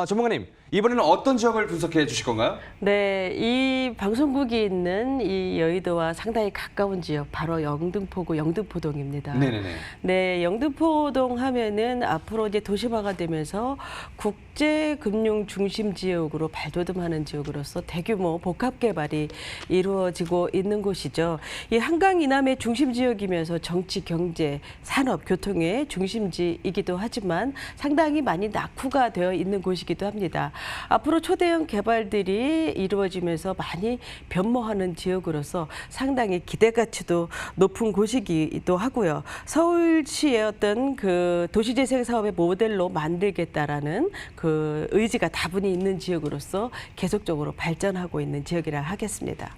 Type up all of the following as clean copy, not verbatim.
전문가님, 이번에는 어떤 지역을 분석해 주실 건가요? 네, 이 방송국이 있는 이 여의도와 상당히 가까운 지역, 바로 영등포구 영등포동입니다. 네네네. 네, 영등포동 하면은 앞으로 이제 도시화가 되면서 국제 금융 중심 지역으로 발돋움하는 지역으로서 대규모 복합 개발이 이루어지고 있는 곳이죠. 이 한강 이남의 중심 지역이면서 정치, 경제, 산업, 교통의 중심지이기도 하지만 상당히 많이 낙후가 되어 있는 곳이기도 합니다. 앞으로 초대형 개발들이 이루어지면서 많이 변모하는 지역으로서 상당히 기대 가치도 높은 곳이기도 하고요. 서울시의 어떤 그 도시재생 사업의 모델로 만들겠다라는 그 의지가 다분히 있는 지역으로서 계속적으로 발전하고 있는 지역이라 하겠습니다.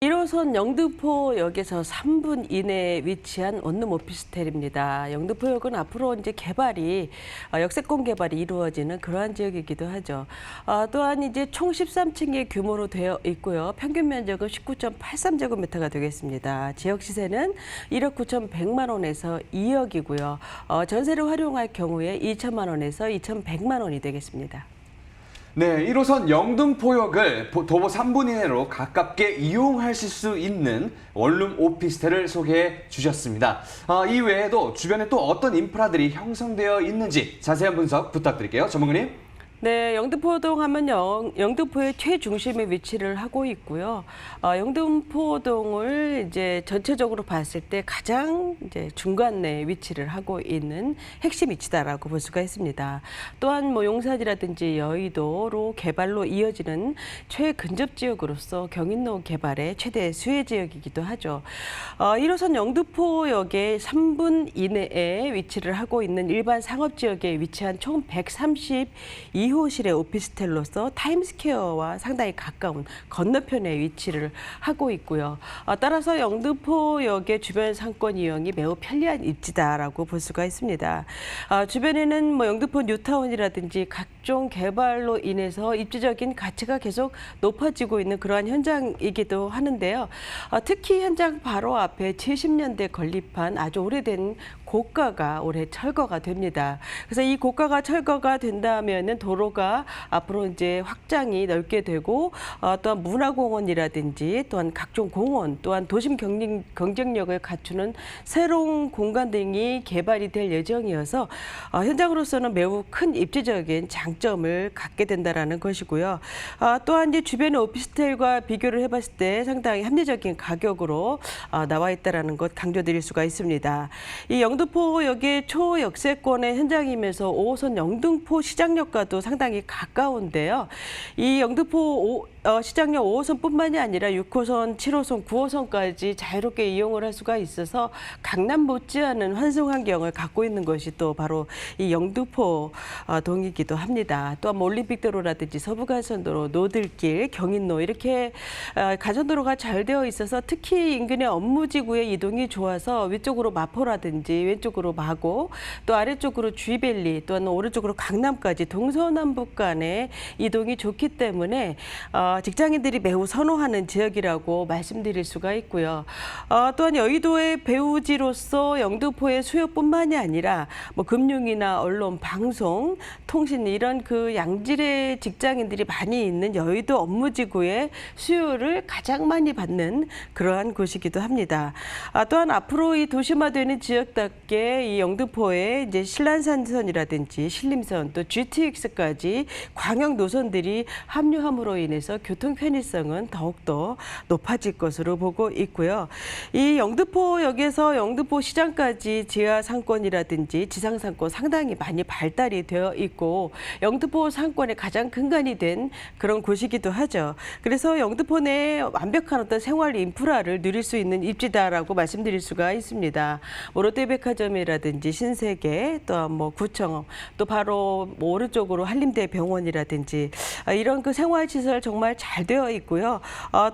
1호선 영등포역에서 3분 이내에 위치한 원룸 오피스텔입니다. 영등포역은 앞으로 이제 개발이 역세권 개발이 이루어지는 그러한 지역이기도 하죠. 또한 이제 총 13층의 규모로 되어 있고요. 평균 면적은 19.83제곱미터가 되겠습니다. 지역 시세는 1억 9,100만 원에서 2억이고요. 전세를 활용할 경우에 2천만 원에서 2,100만 원이 되겠습니다. 네, 1호선 영등포역을 도보 3분 이내로 가깝게 이용하실 수 있는 원룸 오피스텔을 소개해 주셨습니다. 이 외에도 주변에 또 어떤 인프라들이 형성되어 있는지 자세한 분석 부탁드릴게요. 전문가님. 네, 영등포동 하면요, 영등포의 최중심에 위치를 하고 있고요. 영등포동을 이제 전체적으로 봤을 때 가장 이제 중간에 위치를 하고 있는 핵심 위치다라고 볼 수가 있습니다. 또한 뭐 용산이라든지 여의도로 개발로 이어지는 최근접 지역으로서 경인로 개발의 최대 수혜 지역이기도 하죠. 1호선 영등포역에 3분 이내에 위치를 하고 있는 일반 상업 지역에 위치한 총 132 2호실의 오피스텔로서 타임스퀘어와 상당히 가까운 건너편에 위치를 하고 있고요. 따라서 영등포역의 주변 상권 이용이 매우 편리한 입지다라고 볼 수가 있습니다. 주변에는 뭐 영등포 뉴타운이라든지 각종 개발로 인해서 입지적인 가치가 계속 높아지고 있는 그러한 현장이기도 하는데요. 특히 현장 바로 앞에 70년대 건립한 아주 오래된 고가가 올해 철거가 됩니다. 그래서 이 고가가 철거가 된다면은 도로가 앞으로 이제 확장이 넓게 되고 또한 문화공원이라든지 또한 각종 공원 또한 도심 경쟁력을 갖추는 새로운 공간 등이 개발이 될 예정이어서 현장으로서는 매우 큰 입지적인 장점을 갖게 된다라는 것이고요. 또한 이제 주변의 오피스텔과 비교를 해봤을 때 상당히 합리적인 가격으로 나와 있다라는 것 강조드릴 수가 있습니다. 이 영등포역의 초역세권의 현장이면서 5호선 영등포 시장역과도 상당히 가까운데요. 이 영등포 시장역 5호선뿐만이 아니라 6호선, 7호선, 9호선까지 자유롭게 이용을 할 수가 있어서 강남 못지않은 환승 환경을 갖고 있는 것이 또 바로 이 영등포 동이기도 합니다. 또한 뭐 올림픽도로라든지 서부간선도로, 노들길, 경인로 이렇게 가전도로가 잘 되어 있어서 특히 인근의 업무지구의 이동이 좋아서 위쪽으로 마포라든지 왼쪽으로 마고 또 아래쪽으로 쥐밸리 또한 오른쪽으로 강남까지 동서남북 간의 이동이 좋기 때문에 직장인들이 매우 선호하는 지역이라고 말씀드릴 수가 있고요. 또한 여의도의 배후지로서 영등포의 수요뿐만이 아니라 뭐 금융이나 언론, 방송, 통신 이런 그 양질의 직장인들이 많이 있는 여의도 업무지구의 수요를 가장 많이 받는 그러한 곳이기도 합니다. 또한 앞으로 이 도심화되는 지역답게 이 영등포에 이제 신란산선이라든지 신림선 또 GTX까지 광역 노선들이 합류함으로 인해서 교통 편의성은 더욱더 높아질 것으로 보고 있고요. 이 영등포역에서 영등포 시장까지 지하 상권이라든지 지상 상권 상당히 많이 발달이 되어 있고 영등포 상권의 가장 근간이 된 그런 곳이기도 하죠. 그래서 영등포 내에 완벽한 어떤 생활 인프라를 누릴 수 있는 입지다라고 말씀드릴 수가 있습니다. 뭐 롯데백화점이라든지 신세계 또한 뭐 구청 또 바로 뭐 오른쪽으로 한림대병원이라든지 이런 그 생활시설 정말 잘 되어 있고요.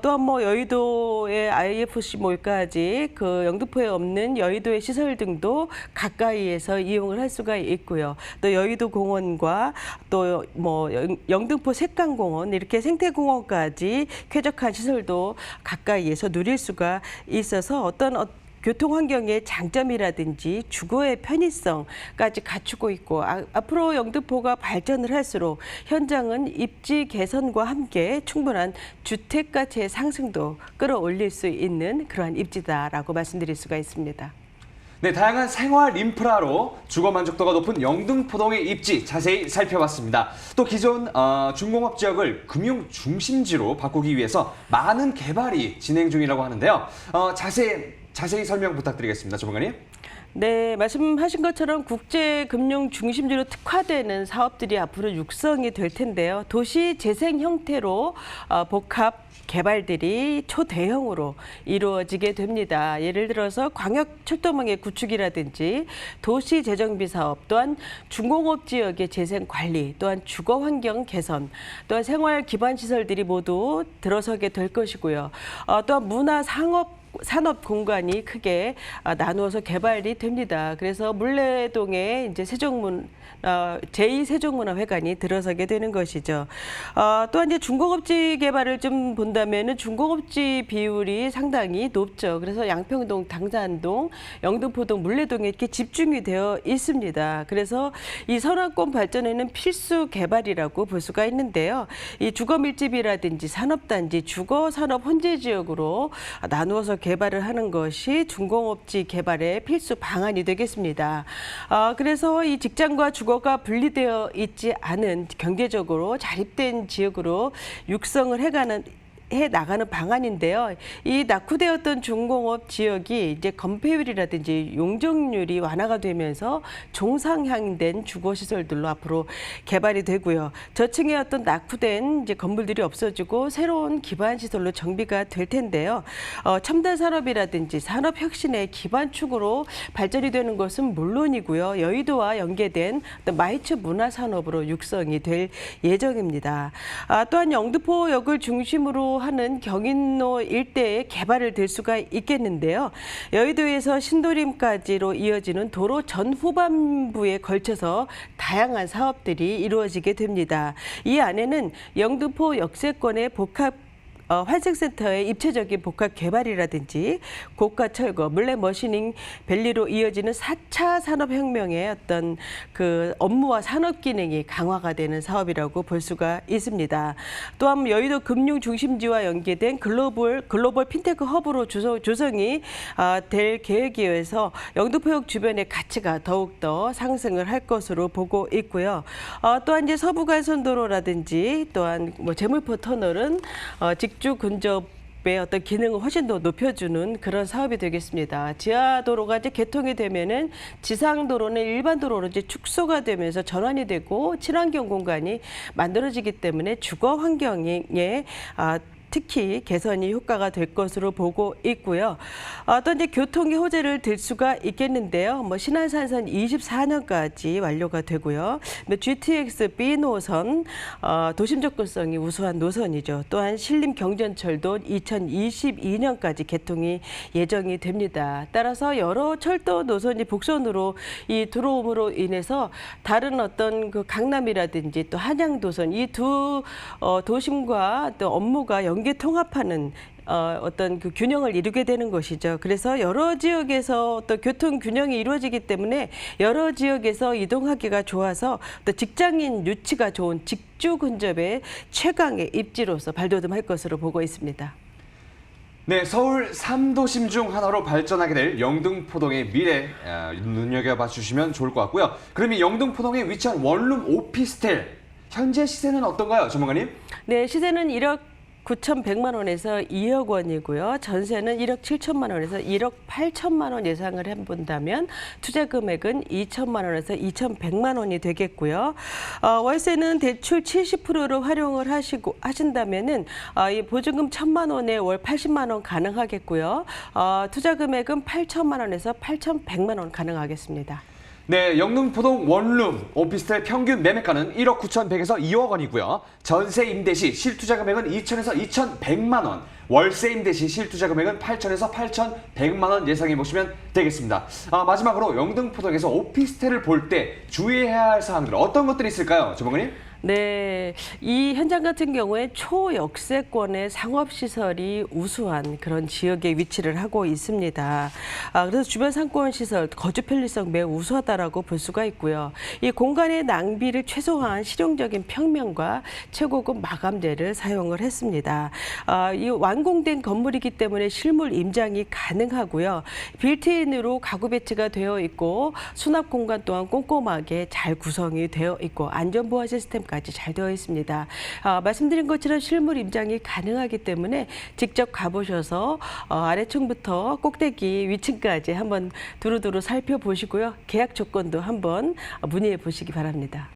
또한 뭐 여의도의 IFC몰까지 그 영등포에 없는 여의도의 시설 등도 가까이에서 이용을 할 수가 있고요. 또 여의도 공원과 또 뭐 영등포 색강공원 이렇게 생태공원까지 쾌적한 시설도 가까이에서 누릴 수가 있어서 어떤 교통 환경의 장점이라든지 주거의 편의성까지 갖추고 있고 앞으로 영등포가 발전을 할수록 현장은 입지 개선과 함께 충분한 주택 가치의 상승도 끌어올릴 수 있는 그러한 입지다라고 말씀드릴 수가 있습니다. 네, 다양한 생활 인프라로 주거 만족도가 높은 영등포동의 입지 자세히 살펴봤습니다. 또 기존 중공업 지역을 금융 중심지로 바꾸기 위해서 많은 개발이 진행 중이라고 하는데요. 자세히 설명 부탁드리겠습니다, 전문가님. 네, 말씀하신 것처럼 국제금융 중심지로 특화되는 사업들이 앞으로 육성이 될 텐데요. 도시 재생 형태로 복합 개발들이 초대형으로 이루어지게 됩니다. 예를 들어서 광역철도망의 구축이라든지 도시재정비 사업, 또한 중공업 지역의 재생 관리, 또한 주거환경 개선, 또한 생활 기반 시설들이 모두 들어서게 될 것이고요. 또한 문화 산업 공간이 크게 나누어서 개발이 됩니다. 그래서 물레동에 이제 제2세종문화회관이 들어서게 되는 것이죠. 또한 이제 중공업지 개발을 좀 본다면은 중공업지 비율이 상당히 높죠. 그래서 양평동, 당산동, 영등포동, 물레동에 이렇게 집중이 되어 있습니다. 그래서 이 선화권 발전에는 필수 개발이라고 볼 수가 있는데요. 이 주거 밀집이라든지 산업단지, 주거 산업 혼재 지역으로 나누어서 개발을 하는 것이 중공업지 개발의 필수 방안이 되겠습니다. 그래서 이 직장과 주거가 분리되어 있지 않은 경제적으로 자립된 지역으로 육성을 해 나가는 방안인데요. 이 낙후되었던 중공업 지역이 이제 건폐율이라든지 용적률이 완화가 되면서 종상향된 주거 시설들로 앞으로 개발이 되고요. 저층의 어떤 낙후된 이제 건물들이 없어지고 새로운 기반 시설로 정비가 될 텐데요. 첨단 산업이라든지 산업 혁신의 기반축으로 발전이 되는 것은 물론이고요. 여의도와 연계된 어떤 마이츠 문화 산업으로 육성이 될 예정입니다. 또한 영등포역을 중심으로 하는 경인로 일대의 개발을 될 수가 있겠는데요. 여의도에서 신도림까지로 이어지는 도로 전 후반부에 걸쳐서 다양한 사업들이 이루어지게 됩니다. 이 안에는 영등포 역세권의 환승센터의 입체적인 복합 개발이라든지 고가 철거, 물레 머시닝 밸리로 이어지는 4차 산업혁명의 어떤 그 업무와 산업 기능이 강화가 되는 사업이라고 볼 수가 있습니다. 또한 여의도 금융 중심지와 연계된 글로벌 핀테크 허브로 조성이 될 계획이어서 영등포역 주변의 가치가 더욱더 상승을 할 것으로 보고 있고요. 또한 이제 서부간선도로라든지 또한 제물포 터널은 직주 근접의 어떤 기능을 훨씬 더 높여주는 그런 사업이 되겠습니다. 지하도로가 이제 개통이 되면은 지상도로는 일반 도로로 이제 축소가 되면서 전환이 되고 친환경 공간이 만들어지기 때문에 주거 환경에 특히 개선이 효과가 될 것으로 보고 있고요. 또 이제 교통의 호재를 들 수가 있겠는데요. 신안산선 24년까지 완료가 되고요. GTX B 노선 도심 접근성이 우수한 노선이죠. 또한 신림 경전철도 2022년까지 개통이 예정이 됩니다. 따라서 여러 철도 노선이 복선으로 들어옴으로 인해서 다른 어떤 그 강남이라든지 또 한양도선 이 두 도심과 또 업무가 연계 통합하는 어떤 그 균형을 이루게 되는 것이죠. 그래서 여러 지역에서 또 교통 균형이 이루어지기 때문에 여러 지역에서 이동하기가 좋아서 또 직장인 유치가 좋은 직주 근접의 최강의 입지로서 발돋움할 것으로 보고 있습니다. 네, 서울 3도심 중 하나로 발전하게 될 영등포동의 미래 눈여겨봐 주시면 좋을 것 같고요. 그럼 이 영등포동에 위치한 원룸 오피스텔 현재 시세는 어떤가요, 전문가님? 네, 시세는 1억 9,100만 원에서 2억 원이고요. 전세는 1억 7천만 원에서 1억 8천만 원 예상을 해본다면 투자 금액은 2천만 원에서 2,100만 원이 되겠고요. 월세는 대출 70%를 활용을 하신다면은 이 보증금 1,000만 원에 월 80만 원 가능하겠고요. 투자 금액은 8천만 원에서 8,100만 원 가능하겠습니다. 네, 영등포동 원룸 오피스텔 평균 매매가는 1억 9,100에서 2억 원이고요. 전세 임대 시 실투자 금액은 2천에서 2,100만 원, 월세 임대 시 실투자 금액은 8천에서 8,100만 원 예상해 보시면 되겠습니다. 마지막으로 영등포동에서 오피스텔을 볼 때 주의해야 할 사항들 어떤 것들이 있을까요, 주방님? 네, 이 현장 같은 경우에 초역세권의 상업시설이 우수한 그런 지역에 위치를 하고 있습니다. 그래서 주변 상권시설, 거주 편리성 매우 우수하다라고 볼 수가 있고요. 이 공간의 낭비를 최소화한 실용적인 평면과 최고급 마감재를 사용을 했습니다. 이 완공된 건물이기 때문에 실물 임장이 가능하고요. 빌트인으로 가구 배치가 되어 있고 수납 공간 또한 꼼꼼하게 잘 구성이 되어 있고 안전보안 시스템까지 잘 되어 있습니다. 말씀드린 것처럼 실물 임장이 가능하기 때문에 직접 가보셔서 아래층부터 꼭대기 위층까지 한번 두루두루 살펴보시고요. 계약 조건도 한번 문의해 보시기 바랍니다.